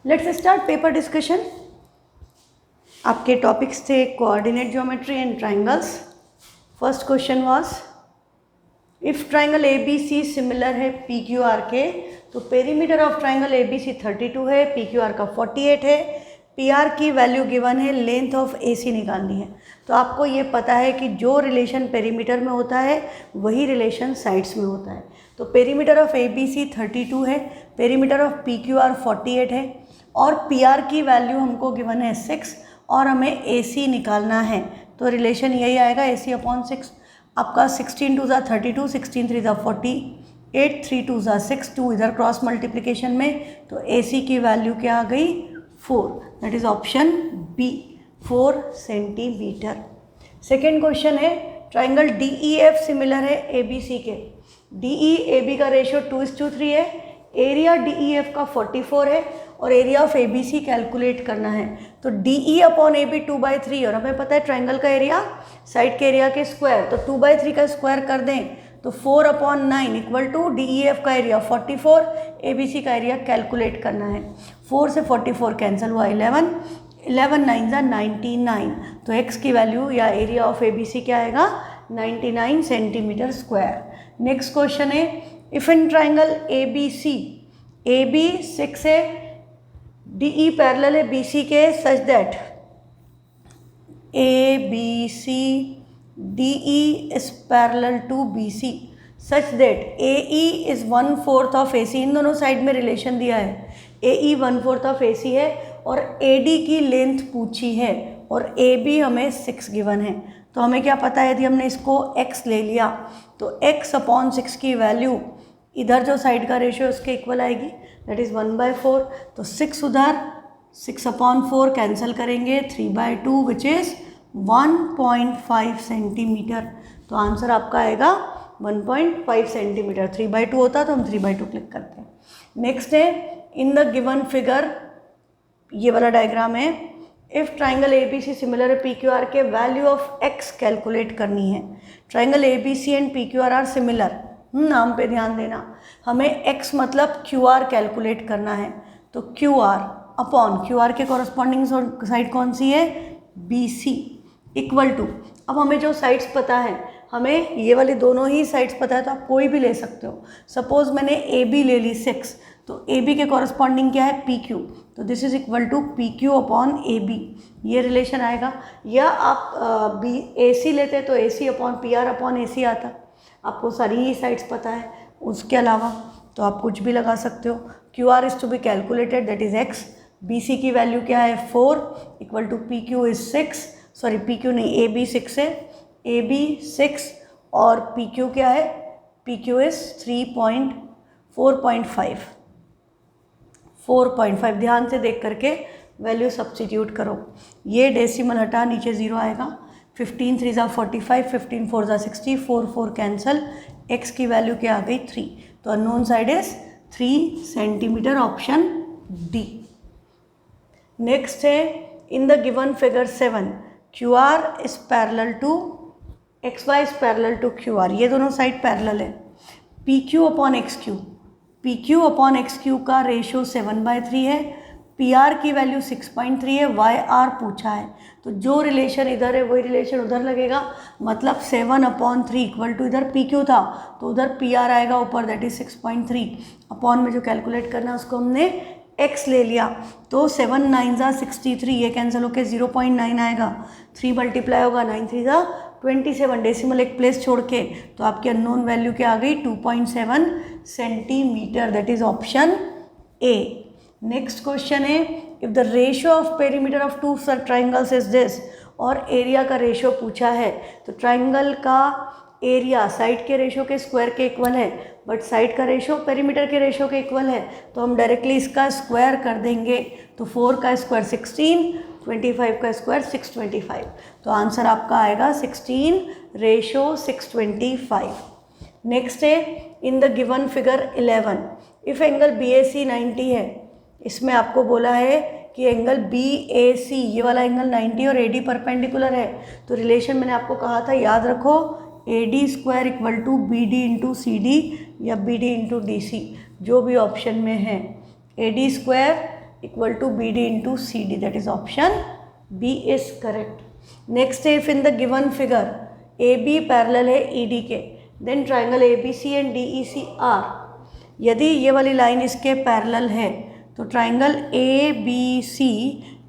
Let's start paper discussion. आपके topics थे coordinate geometry and triangles. First question was if triangle A B C similar है P Q R के, तो perimeter of triangle A B C 32 है, P Q R का 48 है, P R की value given है, लेंथ ऑफ ए सी निकालनी है। तो आपको ये पता है कि जो रिलेशन पेरीमीटर में होता है वही रिलेशन साइड्स में होता है। तो perimeter of A B C 32 है, perimeter of P Q R 48 है और पी आर की वैल्यू हमको गिवन है 6 और हमें ए सी निकालना है। तो रिलेशन यही आएगा ए सी अपॉन 6। आपका 16 2 ज़ा 32, 16 3 ज़ा 48, 3 2 ज़ा 6, 2 इधर क्रॉस मल्टीप्लिकेशन में, तो ए सी की वैल्यू क्या आ गई 4, that is option B 4 centimetre. Second question है triangle D E F similar है ए बी सी के। डी ई ए बी का रेशियो 2:3 है, एरिया डी ई एफ का 44 है और area of A B C calculate करना है। तो D E upon A B 2/3 और हमें पता है ट्राइंगल का एरिया साइड के एरिया के स्क्वायर, तो 2/3 का स्क्वायर कर दें तो 4/9 equal to D E F का एरिया 44, ए बी सी का एरिया कैलकुलेट करना है। 4 से 44 कैंसिल हुआ 11, 11 9 ज़ा 99, तो एक्स की वैल्यू या area of A B C क्या आएगा 99 सेंटीमीटर स्क्वायर। नेक्स्ट क्वेश्चन है if in triangle A B C, A B 6 है, डी ई पैरेलल है बी सी के such that A B C D E is parallel to B C such that A E is 1/4 of A C. इन दोनों side में relation दिया है, ए ई 1/4 of A सी है और ए डी की लेंथ पूछी है और ए बी हमें 6 गिवन है। तो हमें क्या पता है, यदि हमने इसको x ले लिया तो x अपॉन 6 की वैल्यू इधर जो साइड का रेशियो उसके इक्वल आएगी, दैट इज़ 1/4। तो 6 उधर, 6/4 कैंसिल करेंगे, 3/2 विच इज़ 1.5 सेंटीमीटर। तो आंसर आपका आएगा 1.5 सेंटीमीटर। 3/2 होता तो हम 3/2 क्लिक करते हैं। नेक्स्ट है इन द गिवन फिगर, ये वाला डायग्राम है, if triangle A B C similar है पी क्यू आर के, वैल्यू ऑफ एक्स कैलकुलेट करनी है। Triangle A B C and P Q R similar, नाम पे ध्यान देना, हमें x मतलब क्यू आर कैलकुलेट करना है। तो Q R upon Q R के कॉरस्पॉन्डिंग साइड कौन सी है बी सी इक्वल टू, अब हमें जो साइड्स पता है, हमें ये वाली दोनों ही साइड्स पता है तो आप कोई भी ले सकते हो। सपोज मैंने ए बी ले ली 6, तो ए बी के कॉरस्पॉन्डिंग क्या है पी क्यू, तो this is equal to P Q upon A B, ये रिलेशन आएगा। या आप बी ए सी लेते तो A C upon P R upon A C आता, आपको सारी ही साइड्स पता है। उसके अलावा तो आप कुछ भी लगा सकते हो। Q R is to be calculated that is X, B C की वैल्यू क्या है 4 equal to P Q is 6, sorry P Q नहीं, ए बी 6 है, ए बी 6 और पी क्यू क्या है, पी क्यू इज़ 4.5। ध्यान से देख करके वैल्यू सब्स्टिट्यूट करो। ये डेसिमल हटा, नीचे 0 आएगा। 15 3 ज़ा 45, 15 4 ज़ा 60, 4 4 कैंसल, x की वैल्यू क्या आ गई 3। तो unknown side is 3 centimetre, option D. Next है in the given figure 7 Q R is parallel to X Y is parallel to Q R, ये दोनों साइड पैरेलल है। P Q upon X Q, P Q upon X Q का ratio 7/3 है, P R की value 6.3 है, Y are पूछा है, तो जो रिलेशन इधर है वही रिलेशन उधर लगेगा। मतलब 7/3 इक्वल टू इधर पी क्यू था तो उधर पी आर आएगा ऊपर, दैट इज 6.3 अपॉन में जो कैलकुलेट करना है उसको हमने x ले लिया, तो 7 9 ज़ा 63, ये कैंसिल होकर 0.9 आएगा, 3 मल्टीप्लाई होगा 9 3 ज़ा 27, डेसिमल एक प्लेस छोड़ के, तो आपकी अननोन वैल्यू क्या आ गई 2.7 centimetre, that is option A. Next question है if the ratio of perimeter of two triangles is this, और एरिया का रेशियो पूछा है। तो ट्राइंगल का एरिया साइड के रेशियो के स्क्वायर के इक्वल है, बट साइड का रेशियो पेरीमीटर के रेशियो के इक्वल है, तो हम डायरेक्टली इसका स्क्वायर कर देंगे। तो 4 का स्क्वायर 16, 25 का स्क्वायर 625, तो आंसर आपका आएगा 16:625। नेक्स्ट है in the given figure 11 if angle B A C 90 है, इसमें आपको बोला है कि एंगल बी ए सी, ये वाला एंगल 90 और ए डी परपेंडिकुलर है। तो रिलेशन मैंने आपको कहा था, याद रखो, A D square equal to B D into C D या B D into D C, जो भी ऑप्शन में है। A D square equal to B D into C D, that is option B is correct. Next है, if in the given figure A B parallel है E D के, then triangle A B C and D E C are, यदि ये वाली line इसके parallel है तो triangle A B C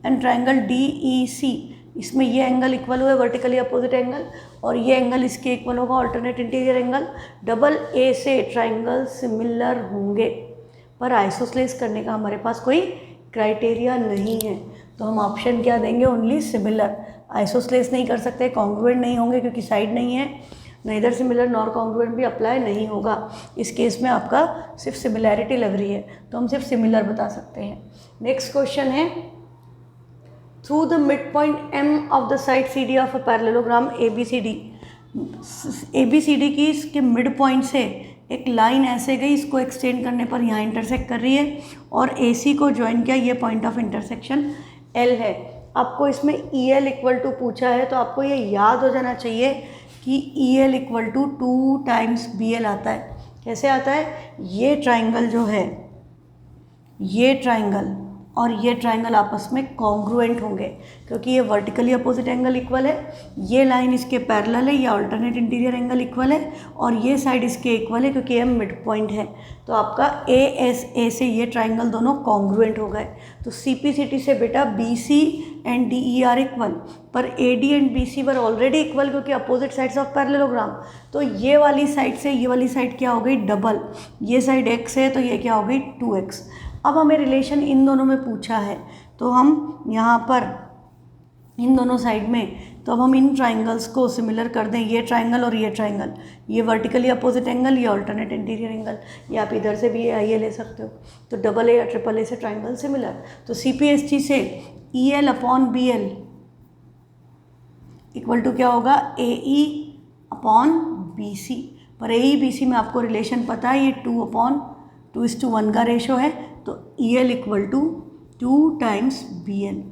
and triangle D E C, इसमें ये एंगल इक्वल हुआ वर्टिकली अपोजिट एंगल और ये एंगल इसके इक्वल होगा alternate interior angle. Double A से ट्राइंगल सिमिलर होंगे, पर आइसोस्लेस करने का हमारे पास कोई क्राइटेरिया नहीं है, तो हम ऑप्शन क्या देंगे, ओनली सिमिलर। आइसोस्लेस नहीं कर सकते, कॉन्ग्रुएंट नहीं होंगे क्योंकि साइड नहीं है, नेदर सिमिलर नॉर कॉन्ग्रुएंट भी अप्लाई नहीं होगा। इस केस में आपका सिर्फ सिमिलैरिटी लग रही है तो हम सिर्फ सिमिलर बता सकते हैं। नेक्स्ट क्वेश्चन है, through the mid point M of the side C D of a parallelogram A B C D, A B C D की इसके मिड पॉइंट से एक लाइन ऐसे गई, इसको एक्सटेंड करने पर यहाँ इंटरसेक्ट कर रही है और ए सी को ज्वाइन किया, ये पॉइंट ऑफ इंटरसेक्शन एल है। आपको इसमें ई एल इक्वल टू पूछा है तो आपको ये याद हो जाना चाहिए कि E L equal to 2 times B L आता है। कैसे आता है, ये ट्राइंगल जो है, ये ट्राइंगल और ये ट्राइंगल आपस में कॉन्ग्रुएंट होंगे क्योंकि ये वर्टिकली अपोजिट एंगल इक्वल है, ये लाइन इसके पैरेलल है, ये अल्टरनेट इंटीरियर एंगल इक्वल है और ये साइड इसके इक्वल है क्योंकि ये मिड पॉइंट है। तो आपका ए एस ए से ये ट्राइंगल दोनों कॉन्ग्रुएंट हो गए। तो सी पी सी टी से बेटा B C and D E are equal, पर A D and B C were already equal क्योंकि अपोजिट साइड्स ऑफ पैरेललोग्राम। तो ये वाली साइड से ये वाली साइड क्या हो गई, डबल। ये साइड एक्स है तो ये क्या हो गई 2x। अब हमें रिलेशन इन दोनों में पूछा है तो हम यहाँ पर इन दोनों साइड में, तो अब हम इन ट्राइंगल्स को सिमिलर कर दें, ये ट्राइंगल और ये ट्राइंगल, ये वर्टिकली अपोजिट एंगल, ये अल्टरनेट इंटीरियर एंगल, या आप इधर से भी ये ले सकते हो। तो डबल ए या ट्रिपल ए से ट्राइंगल सिमिलर। तो सी पी एस टी से E L upon B L equal to क्या होगा, ए ई अपॉन बी सी। पर ए ई बी सी में आपको रिलेशन पता है, ये 2:2:1 का रेशो है, तो E L equal to 2 times B L.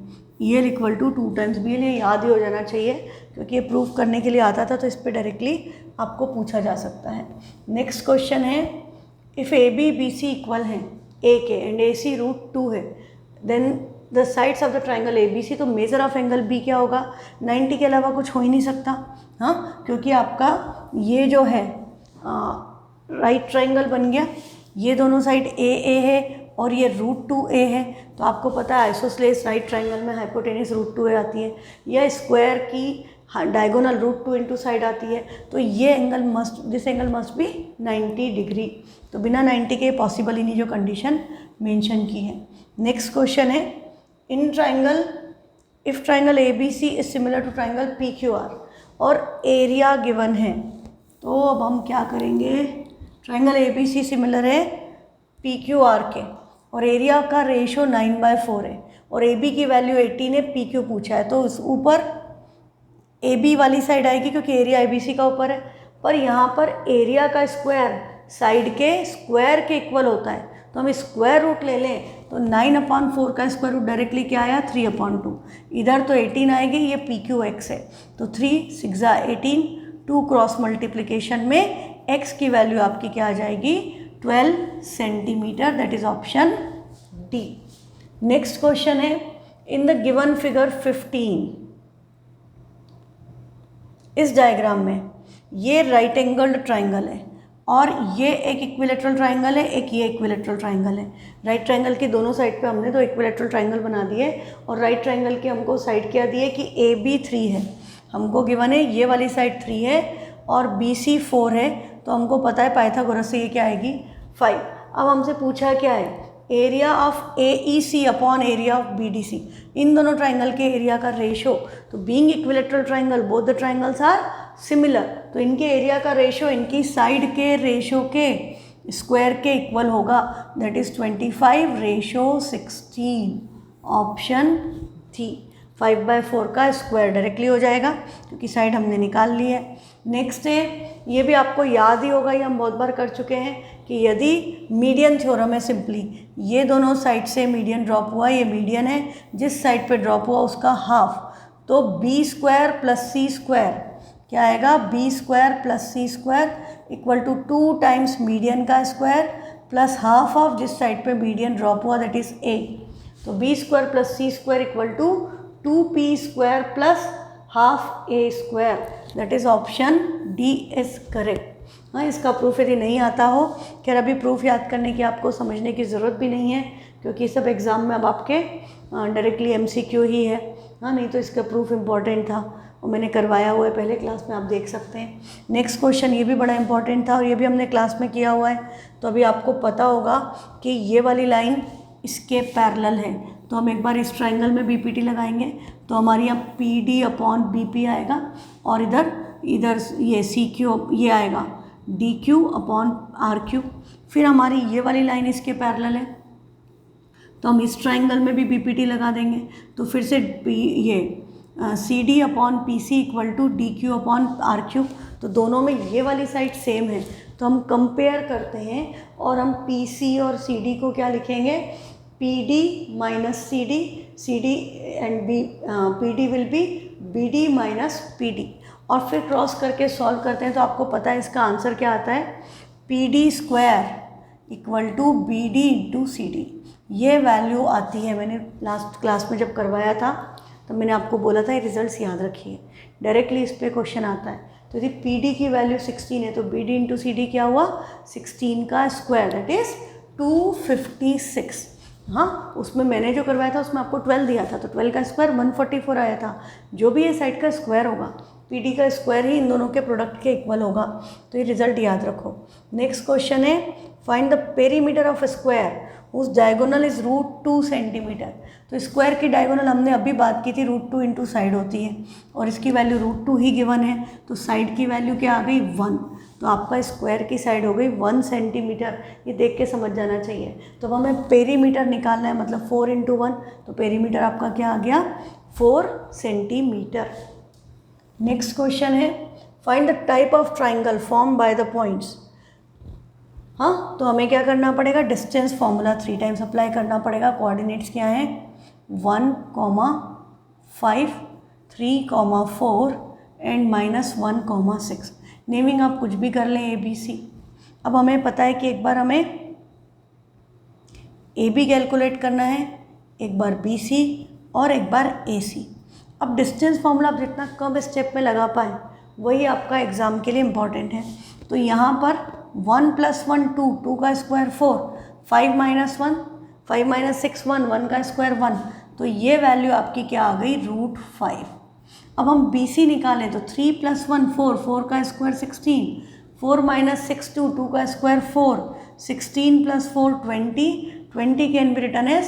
E L equal to 2 times B L, ये याद ही हो जाना चाहिए क्योंकि ये प्रूफ करने के लिए आता था, तो इस पर डायरेक्टली आपको पूछा जा सकता है। नेक्स्ट क्वेश्चन है, if A B B C equal हैं ए के एंड ए सी √2 है, then the sides of the triangle A B C, तो मेजर ऑफ एंगल बी क्या होगा, 90 के अलावा कुछ हो ही नहीं सकता। हाँ, क्योंकि आपका ये जो है राइट ट्राइंगल बन गया, ये दोनों साइड ए है और ये √2a है, तो आपको पता है आइसोस्लेस राइट ट्राइंगल में हाइपोटेनस √2a आती है, या स्क्वायर की डायगोनल √2 इंटू साइड आती है, तो ये angle must, this angle must be 90 degree. तो बिना 90 के पॉसिबल ही नहीं जो कंडीशन मेंशन की है। नेक्स्ट क्वेश्चन है, in triangle if triangle A B C is similar to triangle P Q R और एरिया गिवन है, तो अब हम क्या करेंगे, triangle A B C similar है पी क्यू आर के और एरिया का रेशो 9/4 है और ए बी की वैल्यू 18 है, पी क्यू पूछा है, तो उस ऊपर ए बी वाली साइड आएगी क्योंकि एरिया ए बी सी का ऊपर है, पर यहाँ पर एरिया का स्क्वायर साइड के स्क्वायर के इक्वल होता है, तो हम स्क्वायर रूट ले लें तो 9/4 का स्क्वायर रूट डायरेक्टली क्या आया 3/2, इधर तो 18 आएगी, ये पी क्यू एक्स है, तो 3 6 18, 2 क्रॉस मल्टीप्लिकेशन में x की वैल्यू आपकी क्या आ जाएगी 12 centimetre, that is option D. Next question है, इन द गिवन फिगर 15, इस डायग्राम में ये राइट एंगल्ड ट्राइंगल है और ये एक इक्विलेटरल ट्राइंगल है, एक ये इक्विलेटरल ट्राइंगल है। राइट ट्राइंगल की दोनों साइड पे हमने 2 इक्विलेटरल ट्राइंगल बना दिए और राइट ट्राइंगल की हमको साइड क्या दी है कि ए बी 3 है, हमको गिवन है ये वाली साइड 3 है और बी सी 4 है, तो हमको पता है पाइथागोरस से ये क्या आएगी 5। अब हमसे पूछा क्या है, area of A E C upon area of B D C, इन दोनों ट्राइंगल के एरिया का रेशो, तो being equilateral triangle both the triangles are similar, तो इनके एरिया का रेशो इनकी साइड के रेशो के स्क्वायर के इक्वल होगा, दैट इज 25:16, ऑप्शन थी। 5/4 का स्क्वायर डायरेक्टली हो जाएगा क्योंकि साइड हमने निकाल ली है। नेक्स्ट है, ये भी आपको याद ही होगा, ये हम बहुत बार कर चुके हैं कि यदि मीडियन थ्योरम है, सिंपली ये दोनों साइड से मीडियन ड्रॉप हुआ, ये मीडियन है, जिस साइड पे ड्रॉप हुआ उसका हाफ, तो b² + c² क्या आएगा, b² + c² equal to 2 times median का स्क्वायर प्लस हाफ ऑफ जिस साइड पे मीडियन ड्रॉप हुआ, दैट इज़ a। तो B square plus C square equal to 2p² plus half A square, that is option D is correct. हाँ, इसका proof यदि नहीं आता हो, खैर अभी प्रूफ याद करने की आपको समझने की ज़रूरत भी नहीं है, क्योंकि सब एग्ज़ाम में अब आपके डायरेक्टली MCQ ही है। हाँ, नहीं तो इसका प्रूफ इम्पॉर्टेंट था और मैंने करवाया हुआ है पहले क्लास में, आप देख सकते हैं। नेक्स्ट क्वेश्चन ये भी बड़ा इंपॉर्टेंट था और ये भी हमने क्लास में किया हुआ है, तो अभी आपको पता होगा कि ये वाली लाइन इसके पैरेलल है, तो हम एक बार इस ट्रायंगल में BPT लगाएंगे तो हमारी यहाँ PD/BP आएगा और इधर ये CQ ये आएगा DQ/RQ। फिर हमारी ये वाली लाइन इसके पैरेलल है, तो हम इस ट्रायंगल में भी BPT लगा देंगे, तो फिर से ये CD/PC इक्वल टू DQ/RQ। तो दोनों में ये वाली साइड सेम है, तो हम कंपेयर करते हैं और हम PC और CD को क्या लिखेंगे, PD minus CD and PD will be BD minus PD, और फिर क्रॉस करके सॉल्व करते हैं तो आपको पता है इसका आंसर क्या आता है, PD² equal to BD into CD। ये वैल्यू आती है, मैंने लास्ट क्लास में जब करवाया था तो मैंने आपको बोला था ये रिजल्ट्स याद रखिए, डायरेक्टली इस पर क्वेश्चन आता है। तो यदि PD की वैल्यू 16 है तो BD इंटू CD क्या हुआ, 16 का स्क्वायर, दैट इज़ 256। हाँ, उसमें मैंने जो करवाया था उसमें आपको 12 दिया था, तो 12 का स्क्वायर 144 आया था। जो भी ये साइड का स्क्वायर होगा, PD का स्क्वायर ही इन दोनों के प्रोडक्ट के इक्वल होगा, तो ये रिजल्ट याद रखो। नेक्स्ट क्वेश्चन है, find the perimeter of square उस डायगोनल इज़ √2 सेंटीमीटर। तो स्क्वायर की डायगोनल हमने अभी बात की थी, √2 इंटू साइड होती है और इसकी वैल्यू √2 ही गिवन है, तो साइड की वैल्यू क्या आ गई, 1। तो आपका स्क्वायर की साइड हो गई 1 सेंटीमीटर, ये देख के समझ जाना चाहिए। तो हमें पेरीमीटर निकालना है, मतलब 4 इंटू 1, तो पेरीमीटर आपका क्या आ गया, 4 सेंटीमीटर। नेक्स्ट क्वेश्चन है, find the type of triangle form by the points. हाँ, तो हमें क्या करना पड़ेगा, डिस्टेंस फॉर्मूला 3 टाइम्स अप्लाई करना पड़ेगा। कोऑर्डिनेट्स क्या हैं, 1, 5, 3, 4 एंड -1, 6। नेमिंग आप कुछ भी कर लें, ABC। अब हमें पता है कि एक बार हमें AB कैलकुलेट करना है, एक बार BC और एक बार AC। अब डिस्टेंस फॉर्मूला आप जितना कम स्टेप में लगा पाए वही आपका एग्ज़ाम के लिए इम्पॉर्टेंट है। तो यहाँ पर 1 + 1 2, 2 का स्क्वायर 4, 5 - 1, 5 - 6 1, 1 का स्क्वायर 1, तो ये वैल्यू आपकी क्या आ गई, √5। अब हम BC निकालें तो 3 + 1 4, 4 का स्क्वायर 16, 4 - 6 2, 2 का square 4, 16 + 4 20, 20 can be written as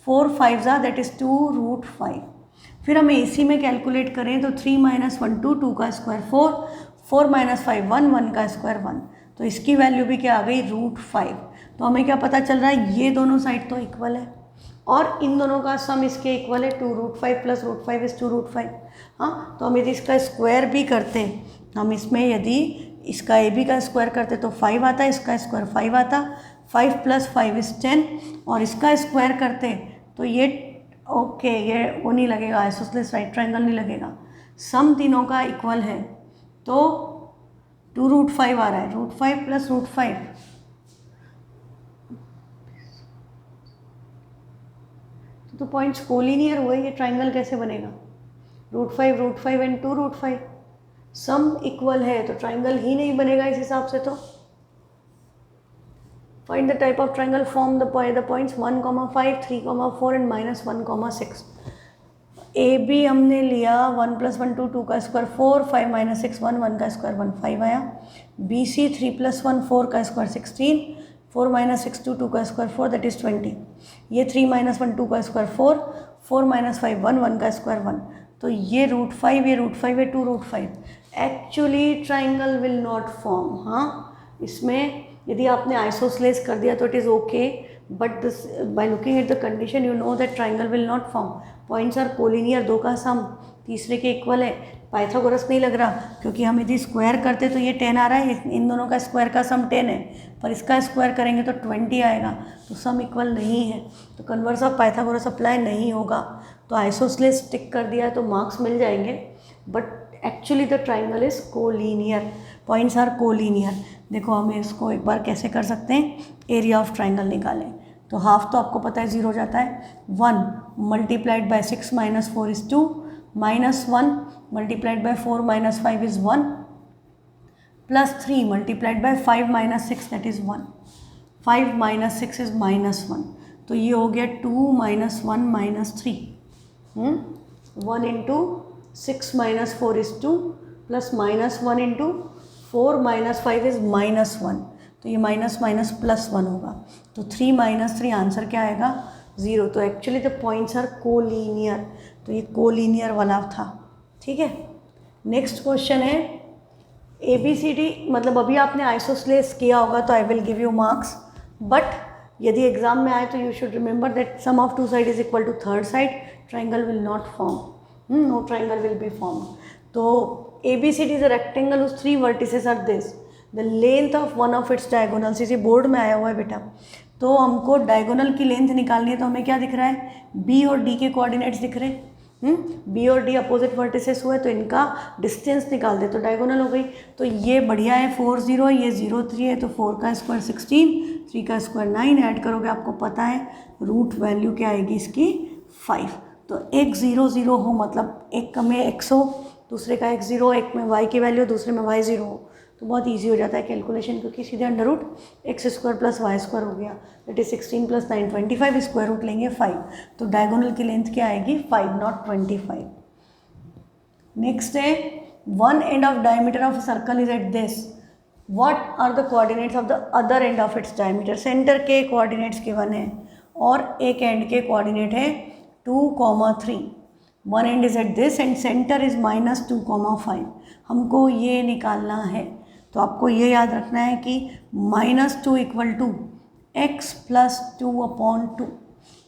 4 5 that is 2√5। फिर हम AC में कैलकुलेट करें तो 3 - 1 2, 2 का स्क्वायर 4, 4 - 5 1, 1 का स्क्वायर 1, तो इसकी वैल्यू भी क्या आ गई, √5। तो हमें क्या पता चल रहा है, ये दोनों साइड तो इक्वल है और इन दोनों का सम इसके इक्वल है, 2√5 + √5 इज़ 2√5। हाँ, तो हम यदि इसका स्क्वायर भी करते, हम इसमें यदि इसका AB का स्क्वायर करते तो 5 आता, इसका स्क्वायर 5 आता, 5 + 5 इज़ 10, और इसका स्क्वायर करते तो ये ओके ये वो नहीं लगेगा, आइसोसेलेस राइट ट्रायंगल नहीं लगेगा। सम तीनों का इक्वल है तो 2√5 आ रहा है, √5 + √5, तो पॉइंट्स कोलिनियर हुए, ये ट्रायंगल कैसे बनेगा, √5 एंड 2√5 सम इक्वल है तो ट्रायंगल ही नहीं बनेगा इस हिसाब से। तो find the type of triangle form the points 1, 5, 3, 4 and -1, 6। AB हमने लिया 1 + 1 2, 2 का स्क्वायर 4, 5 - 6 1, 1 का स्क्वायर 1 5 आया। BC 3 + 1 4 का स्क्वायर 16, 4 - 6 2, 2 का स्क्वायर 4 दैट इज़ 20। ये 3 - 1 2 का स्क्वायर 4, 4 - 5 1, 1 का स्क्वायर 1, तो ये √5, ये √5 है, 2√5। Actually triangle will not form. हाँ, इसमें यदि आपने आइसोसेलेस कर दिया तो it is okay, but this by looking at the condition you know that triangle will not form. Points are collinear, दो का सम तीसरे के इक्वल है, पाइथागोरस नहीं लग रहा क्योंकि हम यदि स्क्वायर करते तो ये 10 आ रहा है, इन दोनों का स्क्वायर का सम 10 है, पर इसका स्क्वायर करेंगे तो 20 आएगा, तो सम इक्वल नहीं है, तो कन्वर्स ऑफ पाइथागोरस अप्लाई नहीं होगा। तो आइसोसेलेस टिक कर दिया है तो मार्क्स मिल जाएंगे, but actually the triangle is collinear, points are collinear. देखो हम इसको एक बार कैसे कर सकते हैं, एरिया ऑफ ट्राइंगल निकालें तो हाफ तो आपको पता है 0 हो जाता है। 1 multiplied by 6 minus 4 is 2, minus 1 multiplied by 4 minus 5 is 1, plus 3 multiplied by 5 minus 6 that is 1, 5 minus 6 is minus 1, तो ये हो गया 2 minus 1 minus 3, 1 into 6 minus 4 is 2, plus minus 1 into 4 minus 5 is minus 1, तो ये माइनस माइनस प्लस 1 होगा, तो 3 minus 3 answer क्या आएगा 0। तो actually the points are collinear, तो ये कोलीनियर वाला था, ठीक है। नेक्स्ट क्वेश्चन है ABCD, मतलब अभी आपने आइसोस्लेस किया होगा तो I will give you marks, but यदि एग्जाम में आए तो you should remember that sum of two side is equal to third side, triangle will not form, no triangle will be form. तो ABCD is a rectangle whose 3 vertices are this, the length of one of its diagonals, इसे board में आया हुआ है बेटा, तो हमको diagonal की लेंथ निकालनी है, तो हमें क्या दिख रहा है B और D के कोऑर्डिनेट्स दिख रहे हैं, B और D अपोजिट वर्टिसेस हुए तो इनका डिस्टेंस निकाल दे तो डायगोनल हो गई। तो ये बढ़िया है, 4 0 है, ये 0 3 है, तो 4 का स्क्वायर 16, 3 का स्क्वायर 9, ऐड करोगे आपको पता है रूट वैल्यू क्या आएगी इसकी 5। तो एक 0 0 हो, मतलब एक में x हो, दूसरे का x 0, एक में y की वैल्यू, दूसरे में y 0 हो, तो बहुत इजी हो जाता है कैलकुलेशन, क्योंकि सीधे under root X square plus Y square हो गया, that is 16 plus 9 25, square root लेंगे 5, तो डायगोनल की लेंथ क्या आएगी 5 नॉट 25। नेक्स्ट है one end of diameter of circle is at this, what are the coordinates of the other end of its diameter, centre के coordinates given है और एक एंड के कोऑर्डिनेट है 2, 3, one end is at this and centre is -2, 5, हमको ये निकालना है। तो आपको ये याद रखना है कि -2 इक्वल टू एक्स प्लस 2/2,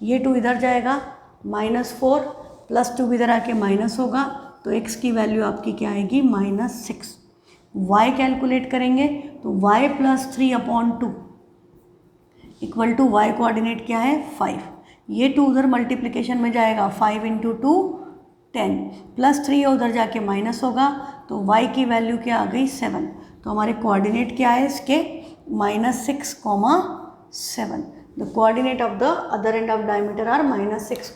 ये 2 इधर जाएगा, -4 प्लस 2 इधर आके माइनस होगा, तो x की वैल्यू आपकी क्या आएगी -6। y कैलकुलेट करेंगे तो y plus 3/2 equal to y coordinate क्या है 5, ये 2 उधर मल्टीप्लिकेशन में जाएगा, 5 इंटू 2 10, प्लस 3 उधर जाके माइनस होगा, तो y की वैल्यू क्या आ गई 7। तो हमारे कोऑर्डिनेट क्या है इसके -6, 7। The coordinate of the other end of diameter are -6,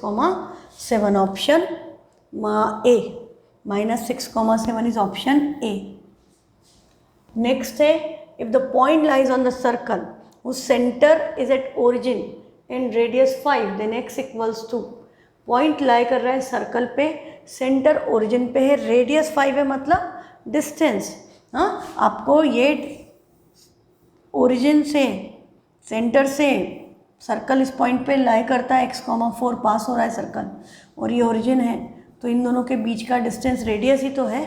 7, option A, -6, 7 is option A. Next है if the point lies on the circle whose center is at origin and radius 5 then x equals to, point लाई कर रहा है circle पे, centre origin पे है, radius 5 है, मतलब distance. हाँ, आपको ये ओरिजिन से, सेंटर से सर्कल इस पॉइंट पे लाई करता है, x, 4 पास हो रहा है सर्कल और ये ओरिजिन है, तो इन दोनों के बीच का डिस्टेंस रेडियस ही तो है,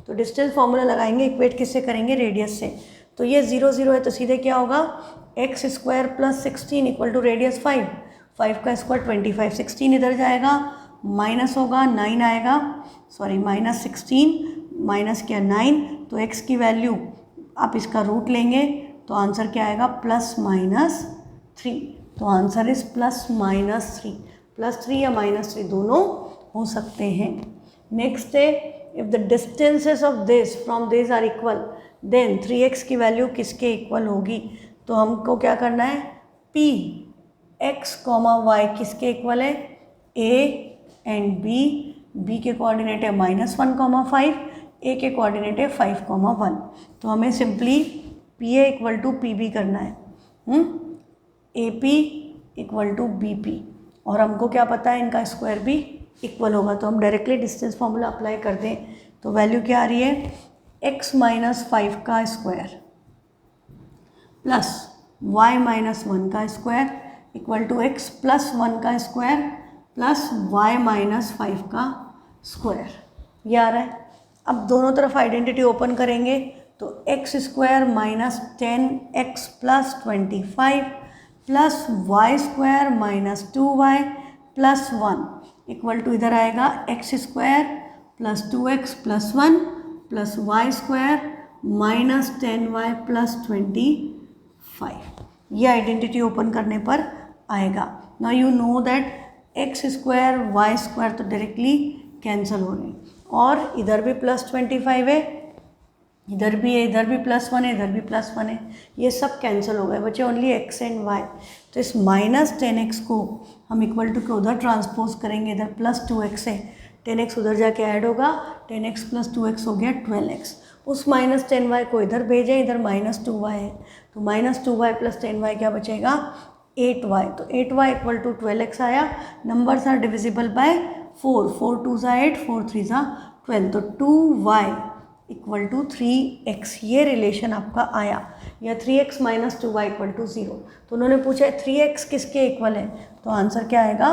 तो डिस्टेंस फॉर्मूला लगाएंगे, इक्वेट किससे करेंगे रेडियस से। तो ये 0 0 है, तो सीधे क्या होगा X square plus 16 equal to radius 5, 5 का स्क्वायर 25, 16 इधर जाएगा माइनस होगा 9 आएगा, सॉरी -16 माइनस क्या 9, तो x की वैल्यू आप इसका रूट लेंगे तो आंसर क्या आएगा +-3, तो आंसर इज +-3, +3 या -3 दोनों हो सकते हैं। नेक्स्ट है if the distances of this from this are equal then 3x की वैल्यू किसके इक्वल होगी, तो हमको क्या करना है p x, y किसके इक्वल है a एंड b के कोऑर्डिनेट है -1, 5, a के कोऑर्डिनेट है 5, 1, तो हमें simply pa equal to pb करना है, ap इक्वल टू bp, और हमको क्या पता है इनका स्क्वायर भी इक्वल होगा, तो हम डायरेक्टली डिस्टेंस फॉर्मूला अप्लाई कर दें, तो वैल्यू क्या आ रही है x - 5 का स्क्वायर प्लस y - 1 का स्क्वायर इक्वल टू x + 1 का स्क्वायर प्लस y - 5 का स्क्वायर, ये आ रहा है। अब दोनों तरफ आइडेंटिटी ओपन करेंगे तो x square -10x + 25 plus y square -2y + 1 equal to इधर आएगा x square plus 2x + 1 plus y square -10y + 25, ये आइडेंटिटी ओपन करने पर आएगा। Now you know that x square y square तो डायरेक्टली कैंसिल हो रहे हैं, और इधर भी +25 है इधर भी है, इधर भी +1 है, इधर भी +1 है, ये सब कैंसिल हो गए, बचे ओनली x एंड y। तो इस -10x को हम इक्वल टू के उधर ट्रांसपोज करेंगे, इधर +2x है, 10x उधर जाके ऐड होगा, 10x + 2x हो गया 12x। उस -10y को इधर भेजें, इधर -2y है, तो -2y + 10y क्या बचेगा 8y। तो 8y इक्वल टू 12x आया। नंबर्स आर डिविजिबल बाय 4, 4 2 ज़ा 8, 4 3 ज़ा 12, तो 2y इक्वल टू 3x, ये रिलेशन आपका आया, या 3x - 2y इक्वल टू 0। तो उन्होंने पूछा 3x किसके इक्वल है, तो आंसर क्या आएगा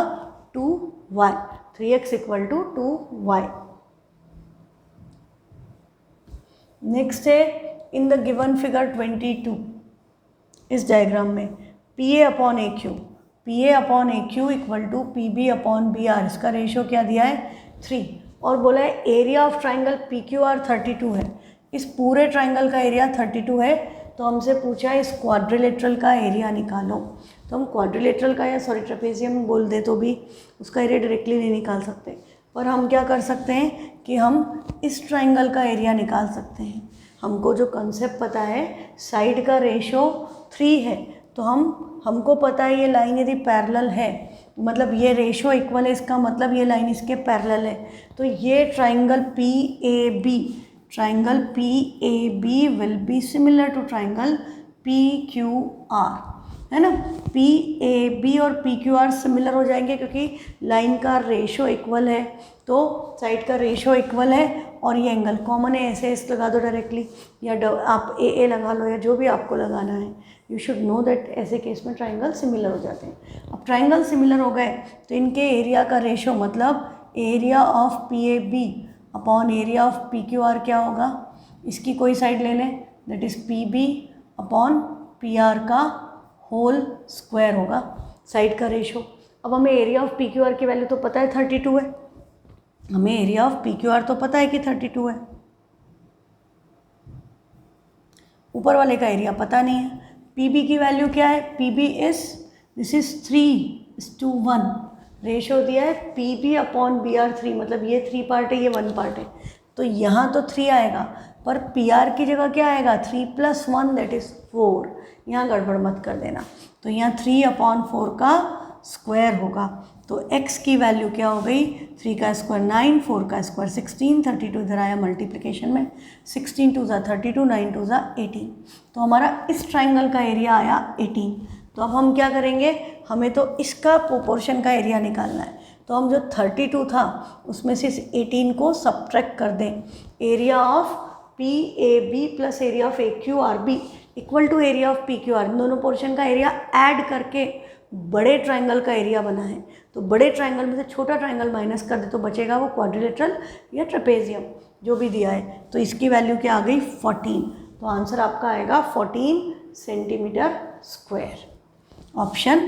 2y, 3x equal to 2y। Next है इन द गिवन फिगर 22, इस डायग्राम में PA/AQ, PA/AQ equal to PB/BR, इसका रेशियो क्या दिया है 3, और बोला है एरिया ऑफ ट्राइंगल PQR 32 है। इस पूरे ट्राइंगल का एरिया 32 है, तो हमसे पूछा है इस क्वाड्रिलेटरल का एरिया निकालो। तो हम क्वाड्रिलेटरल का या ट्रेपेजियम बोल दे तो भी उसका एरिया डायरेक्टली नहीं निकाल सकते, पर हम क्या कर सकते हैं कि हम इस ट्राइंगल का एरिया निकाल सकते हैं। हमको जो कंसेप्ट पता है, साइड का रेशो 3 है, तो हमको पता है ये लाइन यदि पैरेलल है, मतलब ये रेशो इक्वल है, इसका मतलब ये लाइन इसके पैरेलल है, तो ये triangle PAB will be similar to triangle PQR, है ना। PAB और PQR सिमिलर हो जाएंगे क्योंकि लाइन का रेशो इक्वल है, तो साइड का रेशो इक्वल है, और ये एंगल कॉमन है, ऐसे इस लगा दो डायरेक्टली, या आप AA लगा लो, या जो भी आपको लगाना है। यू शुड नो दैट ऐसे केस में ट्राइंगल सिमिलर हो जाते हैं। अब ट्राइंगल सिमिलर हो गए तो इनके एरिया का रेशो, मतलब area of PAB upon area of PQR क्या होगा, इसकी कोई साइड ले लें, that is PB upon PR का होल स्क्वायर होगा, साइड का रेशो। अब हमें एरिया ऑफ PQR की वैल्यू तो पता है 32 है, हमें एरिया ऑफ PQR तो पता है कि 32 है, ऊपर वाले का एरिया पता नहीं है। PB की वैल्यू क्या है, PB दिस इज 3:1, रेशो दिया है PB/BR 3, मतलब ये 3 पार्ट है, ये 1 पार्ट है, तो यहाँ तो 3 आएगा, पर PR की जगह क्या आएगा 3 + 1 दैट इज़ 4, यहाँ गड़बड़ मत कर देना। तो यहाँ 3/4 का स्क्वायर होगा, तो x की वैल्यू क्या हो गई, 3 का स्क्वायर 9, 4 का स्क्वायर 16, 32 इधर आया मल्टीप्लिकेशन में, 16 2 ज़ा 32, 9 2 ज़ा 18, तो हमारा इस ट्राइंगल का एरिया आया 18। तो अब हम क्या करेंगे, हमें तो इसका प्रोपोर्शन का एरिया निकालना है, तो हम जो 32 था उसमें से इस 18 को सब्ट्रैक्ट कर दें। Area of PAB plus area of AQRB equal to area of PQR, इन दोनों पोर्शन का एरिया ऐड करके बड़े ट्राइंगल का एरिया बना है, तो बड़े ट्राइंगल में से छोटा ट्राइंगल माइनस कर दे तो बचेगा वो क्वाड्रिलेटरल या ट्रेपेजियम जो भी दिया है। तो इसकी वैल्यू क्या आ गई 14, तो आंसर आपका आएगा 14 centimetre square, option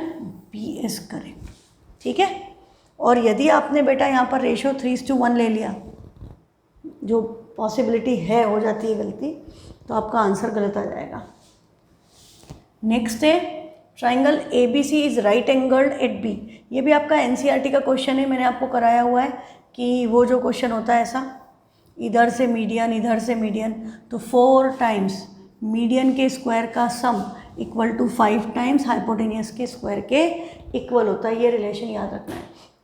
B is correct. ठीक है, और यदि आपने बेटा यहाँ पर रेशो 3:1 ले लिया, जो पॉसिबिलिटी है हो जाती है गलती, तो आपका आंसर गलत आ जाएगा। नेक्स्ट है triangle ABC is right angled eight B, ये भी आपका NCERT का क्वेश्चन है, मैंने आपको कराया हुआ है कि वो जो क्वेश्चन होता है ऐसा, इधर से मीडियन, इधर से मीडियन, तो 4 टाइम्स मीडियन के स्क्वायर का sum equal to 5 times hypotenuse के स्क्वायर के इक्वल होता है, ये रिलेशन याद रखना है।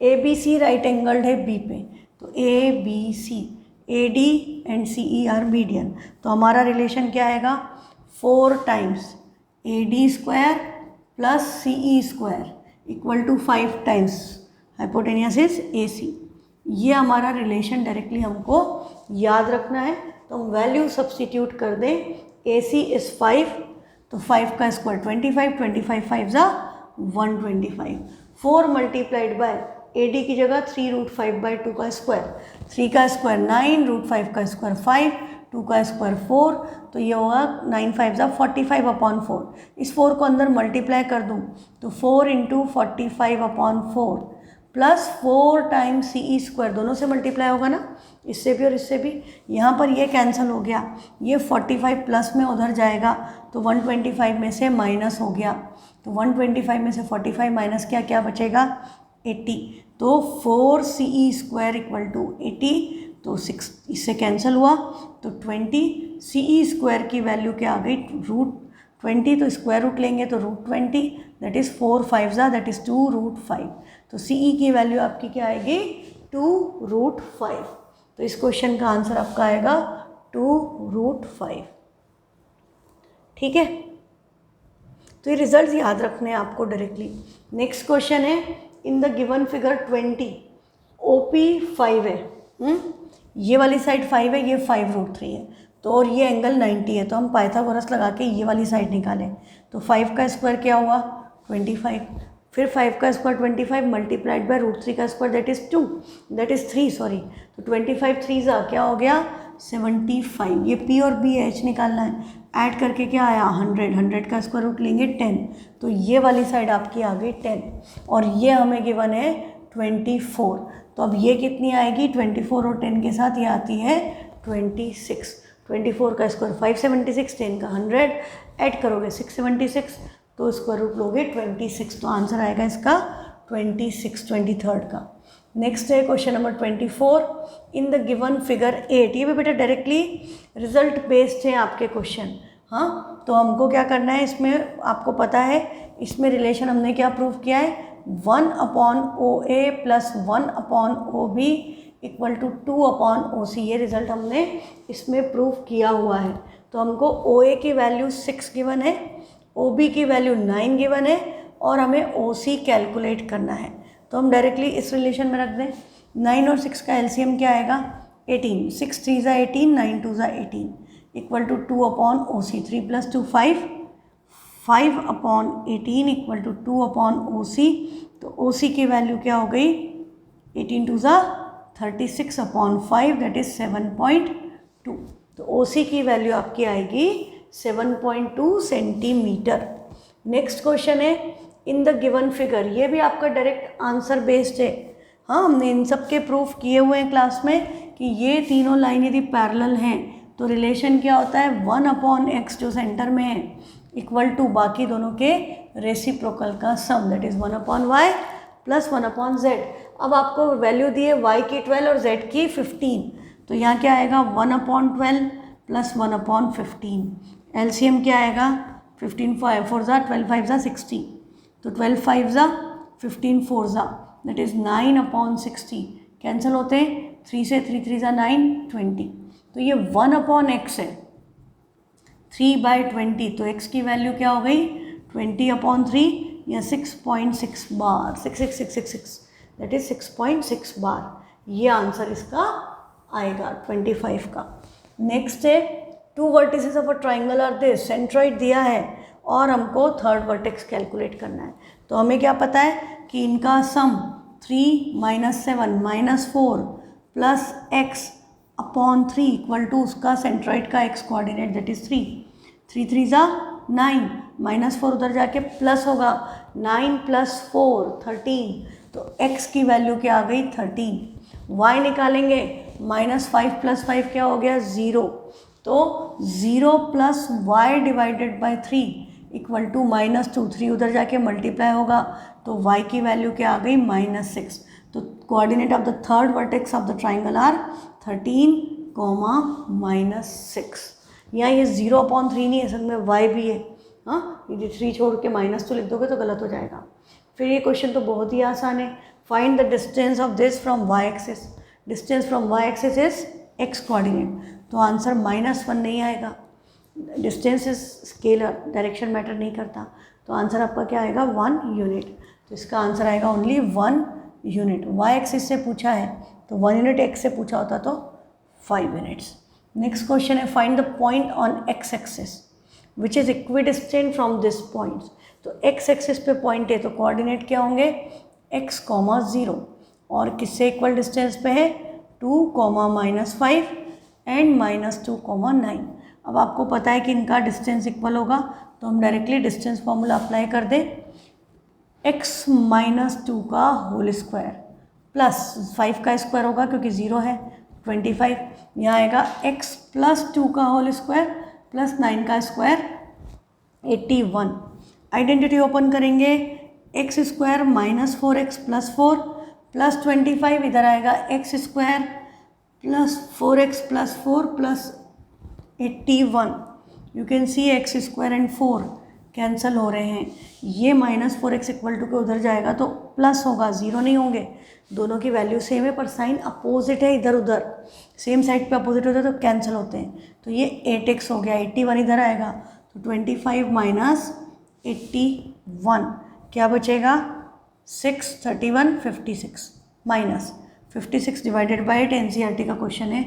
ABC राइट एंगल्ड है B पे, तो ABC, AD and CE are median, तो हमारा रिलेशन क्या आएगा 4 times AD square plus CE square equal to 5 times hypotenuse is AC। ये हमारा रिलेशन डायरेक्टली हमको याद रखना है, तो हम वैल्यू सब्स्टिट्यूट कर दें। AC इज़ 5, तो 5 का स्क्वायर 25, 25 5 ज़ा 125, 4 मल्टीप्लाइड बाय AD की जगह 3√5/2 का स्क्वायर, 3 का स्क्वायर 9, √5 का स्क्वायर 5, 2 का स्क्वायर 4, तो ये होगा 9 5 ज़ा 45/4। इस 4 को अंदर मल्टीप्लाई कर दूँ तो 4 × 45/4 प्लस 4 टाइम्स CE स्क्वायर, दोनों से मल्टीप्लाई होगा ना, इससे भी और इससे भी, यहाँ पर ये कैंसिल हो गया, ये 45 प्लस में उधर जाएगा तो 125 में से माइनस हो गया, तो 125 में से 45 माइनस क्या बचेगा 80, तो 4 CE स्क्वायर इक्वल टू 80 तो 6 इससे कैंसिल हुआ, तो 20 CE स्क्वायर की वैल्यू क्या आ गई, √20, तो स्क्वायर रूट लेंगे तो √20, दैट इज़ 4 5 दैट इज़ 2√5। तो CE की वैल्यू आपकी क्या आएगी, 2√5। तो इस क्वेश्चन का आंसर आपका आएगा 2√5। ठीक है, तो ये रिजल्ट याद रखने हैं आपको डायरेक्टली। नेक्स्ट क्वेश्चन है, in the given figure 20 OP 5 है, ये वाली साइड 5 है, ये 5√3 है, तो और ये एंगल 90 है, तो हम पाइथागोरस लगा के ये वाली साइड निकालें। तो 5 का स्क्वायर क्या हुआ, 25, फिर 5 का स्क्वायर 25 मल्टीप्लाइड बाय √3 का स्क्वायर दैट इज़ 3 सॉरी, तो 25 3 क्या हो गया 75। ये P और B H निकालना है, ऐड करके क्या आया 100 का स्क्वायर रूट लेंगे 10, तो ये वाली साइड आपकी आ गई 10, और ये हमें गिवन है 24। तो अब ये कितनी आएगी, 24 और 10 के साथ ये आती है 26। 24 का स्क्वायर 576, 10 का 100, ऐड करोगे 676, तो स्क्वायर रूट लोगे 26, तो आंसर आएगा इसका 26, 23rd का। नेक्स्ट है question number 24, in the given figure 8। ये भी बेटा डायरेक्टली रिजल्ट बेस्ड है आपके क्वेश्चन। हाँ, तो हमको क्या करना है, इसमें आपको पता है इसमें रिलेशन हमने क्या प्रूव किया है, 1/OA + 1/OB = 2/OC। ये रिजल्ट हमने इसमें प्रूव किया हुआ है। तो हमको OA की वैल्यू 6 गिवन है, OB की वैल्यू 9 गिवन है, और हमें OC कैलकुलेट करना है। तो हम डायरेक्टली इस रिलेशन में रख दें, 9 और 6 का एलसीएम क्या आएगा 18, 6 3 = 18, 9 2 = 18 = 2/OC। 3 + 2 5, 5/18 = 2/OC। तो OC की वैल्यू क्या हो गई, 18 2 = 36/5 दैट इज़ 7.2। तो OC की वैल्यू आपकी आएगी 7.2 सेंटीमीटर। नेक्स्ट क्वेश्चन है, इन द गिवन फिगर। ये भी आपका डायरेक्ट आंसर बेस्ड है। हाँ, हमने इन सब के प्रूफ किए हुए हैं क्लास में कि ये तीनों लाइन यदि पैरेलल हैं तो रिलेशन क्या होता है, 1/x जो सेंटर में है = बाकी दोनों के रेसिप्रोकल का सम दैट इज़ 1/y + 1/z। अब आपको वैल्यू दी है y की 12 और z की 15, तो यहाँ क्या आएगा 1/12 + 1/15। एलसीएम क्या आएगा 15 4 = 12 5 = 60, तो 12 5 = 15 4 दैट इज़ 9/60। कैंसिल होते हैं, 3 से 3 3 = 9 20। तो ये 1/x है 3/20, तो x की वैल्यू क्या हो गई 20/3 या 6.6 बार, 66666 दैट इज़ 6.6 बार। ये आंसर इसका आएगा 25 का। नेक्स्ट है, 2 vertices of a triangle are this, centroid दिया है और हमको थर्ड वर्टेक्स कैलकुलेट करना है। तो हमें क्या पता है कि इनका सम 3 - 7 - 4 + x/3 = उसका सेंट्रॉइड का x कोऑर्डिनेट दैट इज़ 3 3 3 = 9 -4 उधर जाके प्लस होगा, 9 + 4 13, तो x की वैल्यू क्या आ गई 13। y निकालेंगे, -5 + 5 क्या हो गया 0, तो 0 + y / 3 = -2, 3 उधर जाके मल्टीप्लाई होगा, तो y की वैल्यू क्या आ गई -6। तो coordinate of the third vertex of the triangle are 13, -6। यहाँ ये 0/3 नहीं है, असल में y भी है। हाँ, ये 3 छोड़ के माइनस तो लिख दोगे तो गलत हो जाएगा। फिर ये क्वेश्चन तो बहुत ही आसान है, find the distance of this from y axis. Distance from y axis is x coordinate, तो आंसर -1 नहीं आएगा। Distance is scalar, direction matter नहीं करता, तो आंसर आपका क्या आएगा 1 यूनिट। तो इसका आंसर आएगा ओनली 1 यूनिट। y एक्सिस से पूछा है तो 1 यूनिट, x से पूछा होता तो 5 यूनिट्स। नेक्स्ट क्वेश्चन है, find the point on x axis which is equidistant from this point. तो x एक्सिस पे पॉइंट है तो कोऑर्डिनेट क्या होंगे x, 0, और किससे इक्वल डिस्टेंस पे है 2, -5 एंड -2, 9। अब आपको पता है कि इनका डिस्टेंस इक्वल होगा, तो हम डायरेक्टली डिस्टेंस फॉर्मूला अप्लाई कर दें, x - 2 का होल स्क्वायर प्लस 5 का स्क्वायर होगा क्योंकि 0 है 25, यहाँ आएगा x + 2 का होल स्क्वायर प्लस 9 का स्क्वायर 81। आइडेंटिटी ओपन करेंगे, x² - 4x + 4 + 25, इधर आएगा x² plus 4x plus 4 plus 81. You can see x square and 4 cancel हो रहे हैं. ये -4x इक्वल टू के उधर जाएगा तो प्लस होगा, ज़ीरो नहीं होंगे. दोनों की वैल्यू सेम है पर साइन अपोजिट है इधर उधर. सेम साइड पे अपोजिट होता है तो कैंसिल होते हैं. तो ये 8x हो गया, 81 इधर आएगा तो 25 माइनस 81 क्या बचेगा 6, 31, 56 माइनस 56 डिवाइडेड बाई 8. एनसीईआरटी का क्वेश्चन है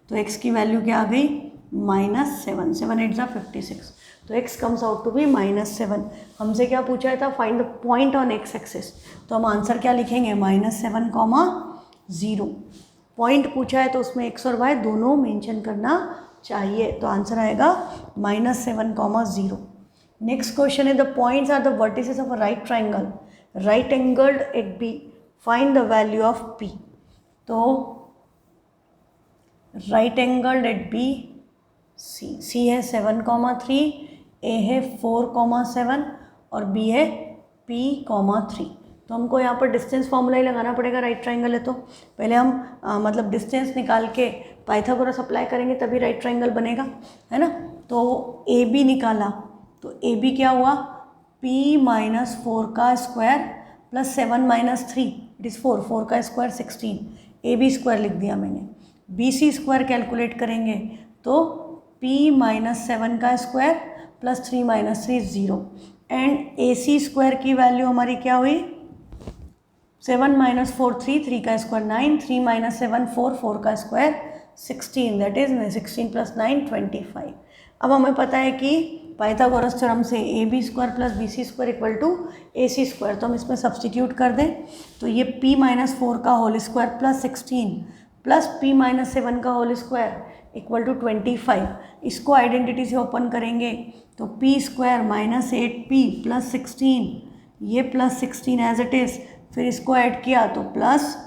तो x की वैल्यू क्या आ गई -7. 7 8 ज़ा 56. तो x comes out to be -7. हमसे क्या पूछा था find the point on x axis. तो हम आंसर क्या लिखेंगे -7, 0. पॉइंट पूछा है तो उसमें x और y दोनों मेंशन करना चाहिए. तो आंसर आएगा -7, 0. नेक्स्ट क्वेश्चन है the points are the vertices of a right triangle. Right angled at B, find the value of p. तो right angled at B C है 7,3, ए है 4,7 और बी है p,3. तो हमको यहाँ पर डिस्टेंस फॉर्मूला ही लगाना पड़ेगा. राइट ट्राइंगल है तो पहले हम मतलब डिस्टेंस निकाल के पाइथागोरस अप्लाई करेंगे तभी राइट ट्राइंगल बनेगा, है ना. तो ए बी निकाला तो ए बी क्या हुआ p-4 का स्क्वायर प्लस 7 - 3 इट इज़ 4. 4 का स्क्वायर 16. ए बी स्क्वायर लिख दिया मैंने. बी सी स्क्वायर कैलकुलेट करेंगे तो p-7 का square plus 3 - 3 0. And A C square की वैल्यू हमारी क्या हुई 7 - 4 3, 3 का स्क्वायर 9, 3 - 7 4, 4 का स्क्वायर 16. That is 16 + 9 25. अब हमें पता है कि पाइथागोरस थ्योरम से A B square plus B C square equal to A C square. तो हम इसमें सब्सटीट्यूट कर दें तो ये p-4 का whole square plus 16 plus p-7 का होल स्क्वायर इक्वल टू 25. इसको आइडेंटिटी से ओपन करेंगे तो p स्क्वायर -8p प्लस 16, ये प्लस 16 एज इट इज़. फिर इसको ऐड किया तो plus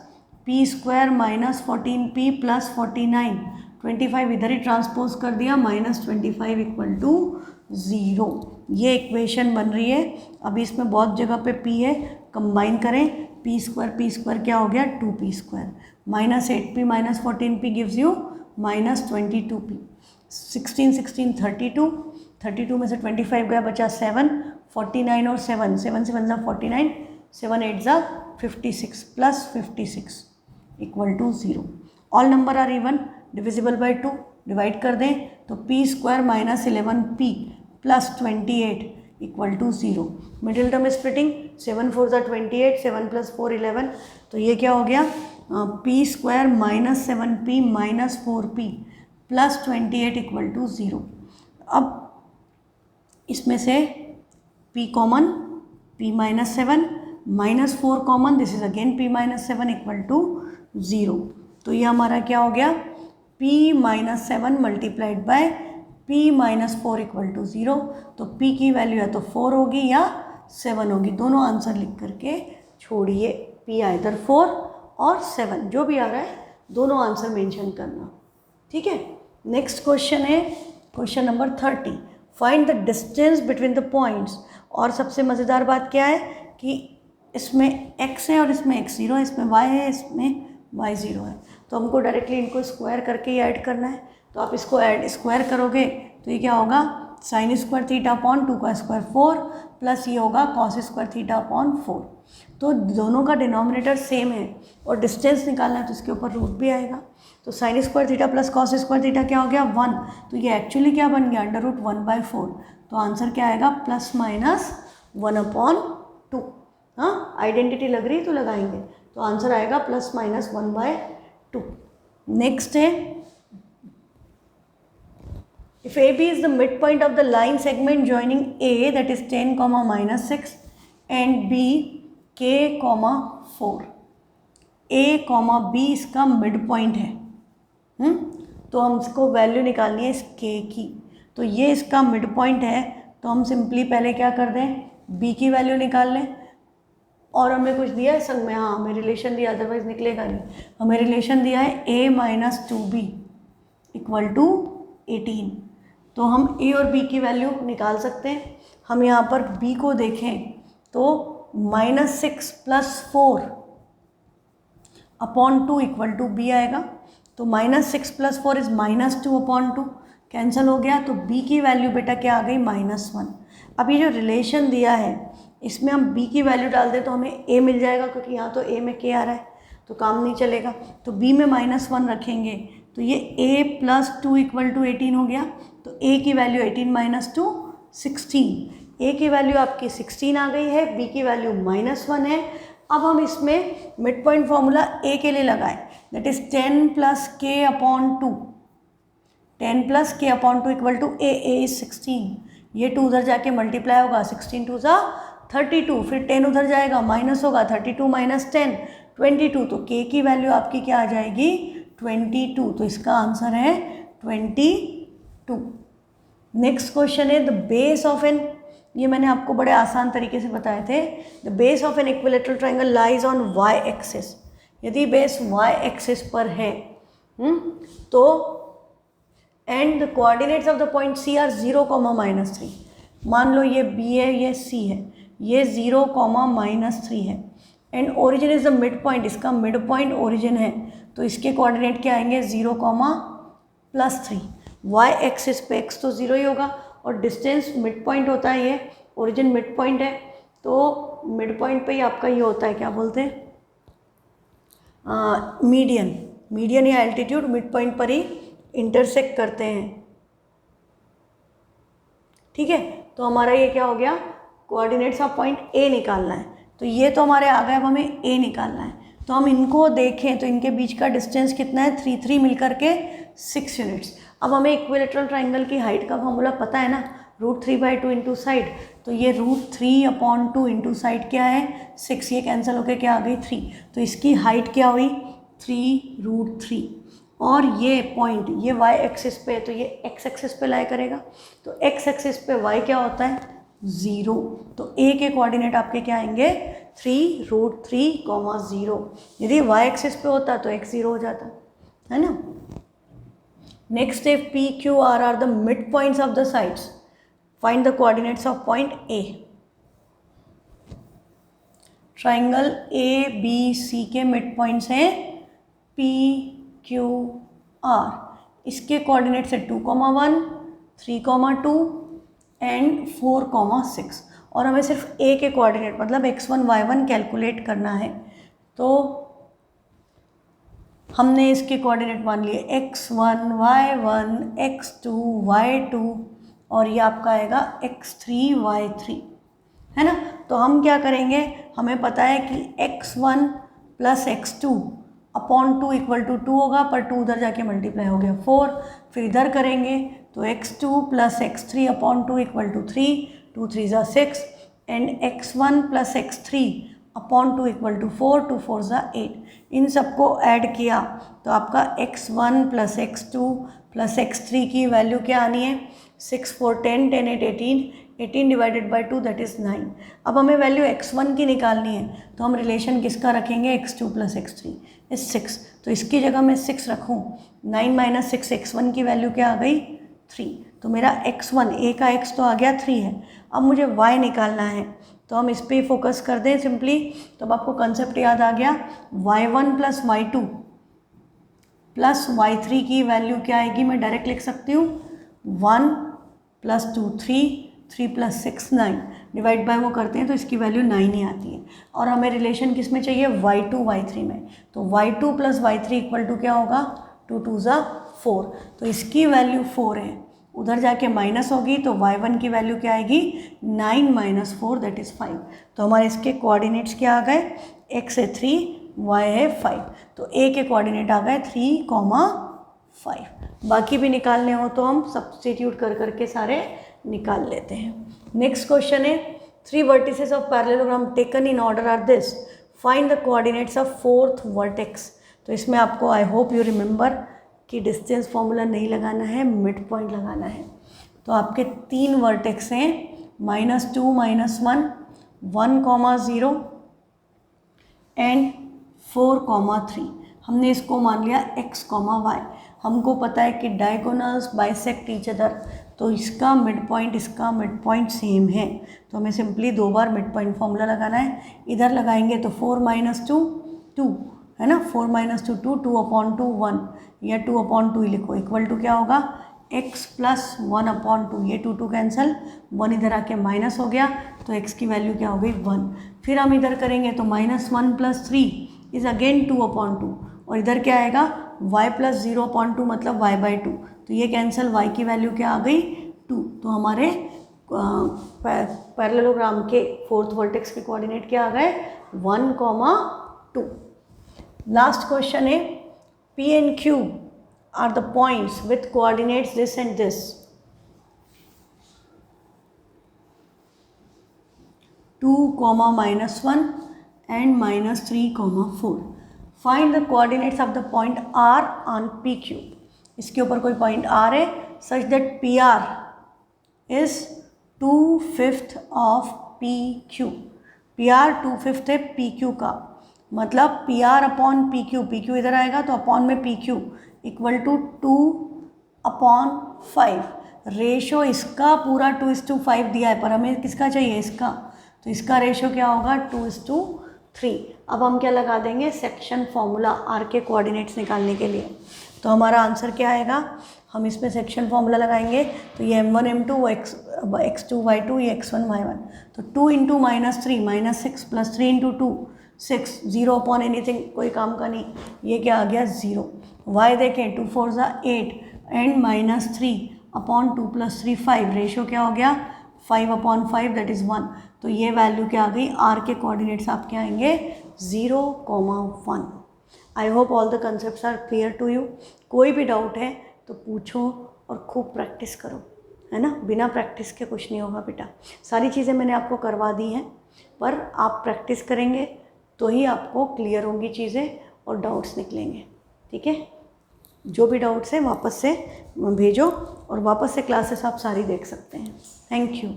p square -14p plus 49. 25 इधर ही ट्रांसपोज कर दिया -25 इक्वल टू 0. ये इक्वेशन बन रही है. अभी इसमें बहुत जगह पे p है, कंबाइन करें p स्क्वायर क्या हो गया 2p square. -8p - 14p gives you -22p. 16 16 32, 32 में से 25 गया बचा 7, 49 और 7 7 7 ज़ा 49, 7 8 ज़ा 56 plus 56 equal to 0. All number are even, divisible by 2. Divide कर दें तो p square -11p plus 28 equal to 0. Middle term splitting 7 4 ज़ा 28, 7 + 4 11. तो ये क्या हो गया p square -7p -4p plus 28 equal to 0. अब इसमें से p common, p -7 -4 common, this is again p-7 equal to 0. तो ये हमारा क्या हो गया p-7 multiplied by p-4 equal to 0. तो p की वैल्यू है तो 4 होगी या 7 होगी. दोनों आंसर लिख करके छोड़िए. p आइदर 4 और 7 जो भी आ रहा है दोनों आंसर मेंशन करना. ठीक है. नेक्स्ट क्वेश्चन है question number 30. Find the distance between the points. और सबसे मज़ेदार बात क्या है कि इसमें x है और इसमें x0 है, इसमें y है, इसमें y0 है. तो हमको डायरेक्टली इनको स्क्वायर करके ही ऐड करना है. तो आप इसको ऐड स्क्वायर करोगे तो ये क्या होगा sin स्क्वायर थीटा अपॉन 2 का स्क्वायर 4 प्लस ये होगा cos स्क्वायर थीटा अपॉन 4. तो दोनों का डिनोमिनेटर सेम है और डिस्टेंस निकालना है तो इसके ऊपर रूट भी आएगा. तो sin square theta plus cos square theta क्या हो गया 1. तो ये एक्चुअली क्या बन गया √1/4. तो आंसर क्या आएगा ±1/2. हाँ, आइडेंटिटी लग रही तो लगाएंगे. तो आंसर आएगा ±1/2. नेक्स्ट है if AB is the midpoint of the line segment joining A that is 10, -6 and B K, 4. A, B इसका मिड पॉइंट है. तो हमको वैल्यू निकालनी है इस K की. तो ये इसका मिड पॉइंट है तो हम सिंपली पहले क्या कर दें B की वैल्यू निकाल लें. और हमें कुछ दिया है संग में, हाँ हमें रिलेशन दिया, अदरवाइज निकलेगा नहीं. हमें रिलेशन दिया है A - 2B इक्वल टू 18. तो हम A और B की वैल्यू निकाल सकते हैं. हम यहाँ पर B को देखें तो -6 + 4 अपॉन 2 इक्वल टू B आएगा. तो -6 + 4 इज़ -2/2, कैंसिल हो गया। तो b की वैल्यू बेटा क्या आ गई, -1। अब ये जो रिलेशन दिया है इसमें हम b की वैल्यू डाल दें तो हमें a मिल जाएगा, क्योंकि यहाँ तो a में k आ रहा है तो काम नहीं चलेगा। तो b में -1 रखेंगे तो ये a + 2 = 18 हो गया। तो a की वैल्यू 18 - 2 16। a की वैल्यू आपकी 16 आ गई है, b की वैल्यू -1 है। अब हम इसमें मिड पॉइंट फॉर्मूला a के लिए लगाएं, that is 10 + k/2। 10 + k/2 = a is 16। ये 2 उधर जाके मल्टीप्लाई होगा, 16 2 ज़ा 32, फिर 10 उधर जाएगा माइनस होगा, 32 - 10 22। तो k की वैल्यू आपकी क्या आ जाएगी, 22। तो इसका आंसर है 22। नेक्स्ट क्वेश्चन है द बेस ऑफ एन, ये मैंने आपको बड़े आसान तरीके से बताए थे। The base of N equilateral triangle lies on y axis. यदि बेस y एक्सिस पर है तो and the coordinates of the point C are 0, -3। मान लो ये B है, ये C है, ये 0, -3 है and origin is the mid point, इसका मिड पॉइंट ओरिजिन है तो इसके कोऑर्डिनेट क्या आएंगे, 0, +3। y एक्सिस पे x तो 0 ही होगा और डिस्टेंस मिड पॉइंट होता है, ये ओरिजिन मिड पॉइंट है तो मिड पॉइंट पे ही आपका ये होता है, क्या बोलते हैं, मीडियन या एल्टीट्यूड मिड पॉइंट पर ही इंटरसेक्ट करते हैं। ठीक है, तो हमारा ये क्या हो गया, कोऑर्डिनेट्स ऑफ पॉइंट A निकालना है। तो ये तो हमारे आ गए, अब हमें A निकालना है। तो हम इनको देखें तो इनके बीच का डिस्टेंस कितना है, 3 3 मिलकर के 6 यूनिट्स। अब हमें इक्विलेटरल ट्राइंगल की हाइट का फॉर्मूला पता है ना, √3/2 इंटू साइड। तो ये √3/2 इंटू साइड क्या है, 6। ये कैंसिल होकर क्या आ गई, 3। तो इसकी हाइट क्या हुई, 3√3। और ये पॉइंट ये y एक्सिस पे है तो ये x एक्सिस पे लाई करेगा। तो x एक्सिस पे y क्या होता है, 0। तो a के कोऑर्डिनेट आपके क्या आएंगे, 3√3, 0। यदि y एक्सिस पे होता तो x 0 हो जाता, है ना। नेक्स्ट है p q r are the mid points of the sides, find the coordinates of point a। Triangle ABC के मिड पॉइंट्स हैं p q r। इसके कोऑर्डिनेट्स है 2, 1, 3, 2 एंड 4, 6। और हमें सिर्फ a के कोऑर्डिनेट मतलब x1 y1 कैलकुलेट करना है। तो हमने इसके कोऑर्डिनेट मान लिए x1 y1 x2 y2 और ये आपका आएगा x3 y3, है ना। तो हम क्या करेंगे, हमें पता है कि x1 + x2/2 = 2 होगा, पर 2 उधर जाके मल्टीप्लाई हो गया 4। फिर इधर करेंगे तो x2 + x3/2 = 3, 2 3 = 6 and x1 + x3/2 = 4, 2 4 = 8। इन सबको ऐड किया तो आपका x1 + x2 + x3 की वैल्यू क्या आनी है, 6 4 10 10 8 18, 18 / 2 दैट इज़ 9। अब हमें वैल्यू x1 की निकालनी है तो हम रिलेशन किसका रखेंगे, x2 + x3 इज 6। तो इसकी जगह मैं 6 रखूँ, 9 - 6 x1 की वैल्यू क्या आ गई, 3। तो मेरा x1 a का x तो आ गया 3 है। अब मुझे y निकालना है तो हम इस पर फोकस कर दें सिंपली। तो अब आपको कंसेप्ट याद आ गया, y1 + y2 + y3 की वैल्यू क्या आएगी, मैं डायरेक्ट लिख सकती हूँ 1 + 2 3, 3 + 6 9, डिवाइड बाय वो करते हैं तो इसकी वैल्यू 9 ही आती है। और हमें रिलेशन किस में चाहिए, y2 y3 में। तो y2 + y3 = क्या होगा, 2 2 = 4। तो इसकी वैल्यू 4 है, उधर जाके माइनस होगी तो y1 की वैल्यू क्या आएगी, 9 - 4 दैट इज़ 5। तो हमारे इसके कोऑर्डिनेट्स क्या आ गए, x है 3 y है 5। तो a के कोऑर्डिनेट आ गए 3, 5। बाकी भी निकालने हो तो हम सब्स्टिट्यूट कर करके सारे निकाल लेते हैं। नेक्स्ट क्वेश्चन है 3 vertices of parallelogram taken in order are this, find the coordinates of 4th vertex। तो इसमें आपको आई होप यू रिमेंबर कि डिस्टेंस फॉर्मूला नहीं लगाना है, मिड पॉइंट लगाना है। तो आपके 3 वर्टेक्स हैं, -2 -1 1, 0 एंड 4, 3। हमने इसको मान लिया x, y। हमको पता है कि डायगोनल्स बाइसेक्ट ईच अदर, तो इसका मिड पॉइंट सेम है। तो हमें सिंपली 2 बार मिड पॉइंट फॉर्मूला लगाना है। इधर लगाएंगे तो 4 - 2 2 है ना, 4 - 2 2, 2/2 1, या 2/2 ही लिखो, इक्वल टू क्या होगा x प्लस 1/2, ये 2 कैंसिल, 1 इधर आके माइनस हो गया, तो x की वैल्यू क्या हो गई 1। फिर हम इधर करेंगे तो -1 + 3 इज़ अगेन 2/2, और इधर क्या आएगा y + 0/2 मतलब y/2, तो ये कैंसिल, y की वैल्यू क्या आ गई 2। तो हमारे पैरेललोग्राम के फोर्थ वर्टेक्स के कोऑर्डिनेट क्या आ गए 1, 2। लास्ट क्वेश्चन है P and Q are the points with coordinates this and this. 2, -1 and -3, 4. Find the coordinates of the point R on PQ. इसके ऊपर कोई पॉइंट R है such that PR is 2/5 of PQ. PR 2/5 है PQ का, मतलब PR/PQ, PQ इधर आएगा तो अपॉन में PQ इक्वल टू 2/5। रेशो इसका पूरा 2:5 दिया है, पर हमें किसका चाहिए इसका, तो इसका रेशो क्या होगा 2:3। अब हम क्या लगा देंगे सेक्शन फॉर्मूला R के कोऑर्डिनेट्स निकालने के लिए, तो हमारा आंसर क्या आएगा, हम इसमें सेक्शन फॉर्मूला लगाएंगे तो ये m1 m2 वो x2 y2 ये x1 y1, तो 2 × -3 -6 + 3 × 2 6, 0/anything कोई काम का नहीं, ये क्या आ गया 0। y देखें 2 4 = 8 एंड -3/2 + 3 5, रेशो क्या हो गया 5/5 दैट इज़ 1, तो ये वैल्यू क्या आ गई, R के कोऑर्डिनेट्स आपके आएंगे 0, 1। I hope all the concepts are clear to you. कोई भी डाउट है तो पूछो और खूब प्रैक्टिस करो, है ना, बिना प्रैक्टिस के कुछ नहीं होगा बेटा। सारी चीज़ें मैंने आपको करवा दी हैं, पर आप प्रैक्टिस करेंगे तो ही आपको क्लियर होंगी चीज़ें और डाउट्स निकलेंगे, ठीक है। जो भी डाउट्स हैं वापस से भेजो, और वापस से क्लासेस आप सारी देख सकते हैं। Thank you.